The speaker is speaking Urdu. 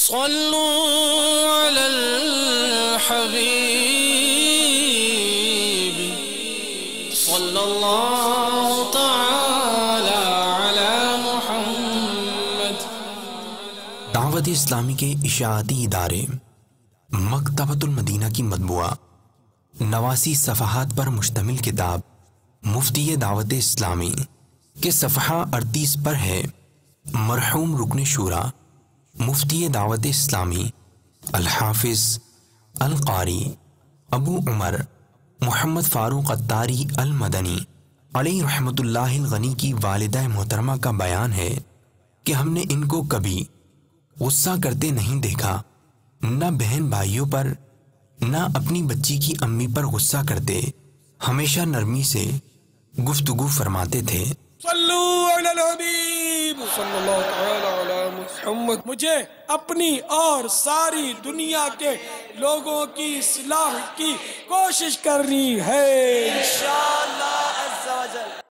صلوا علی الحبیب صلی اللہ تعالی علی محمد۔ دعوت اسلامی کے اشاعتی ادارے مکتبۃ المدینہ کی مطبوعہ 89 صفحات پر مشتمل کتاب مفتی دعوت اسلامی کے صفحہ 38 پر ہے مرحوم رکن شورا مفتی دعوت اسلامی الحافظ القاری ابو عمر محمد فاروق عطاری المدنی علیہ رحمت اللہ الغنی کی والدہ محترمہ کا بیان ہے کہ ہم نے ان کو کبھی غصہ کرتے نہیں دیکھا، نہ بہن بھائیوں پر نہ اپنی بچی کی امی پر غصہ کرتے، ہمیشہ نرمی سے گفتگو فرماتے تھے۔ صلو علی الحبیب صلی اللہ تعالی علی محمد۔ مجھے اپنی اور ساری دنیا کے لوگوں کی اصلاح کی کوشش کرنی ہے۔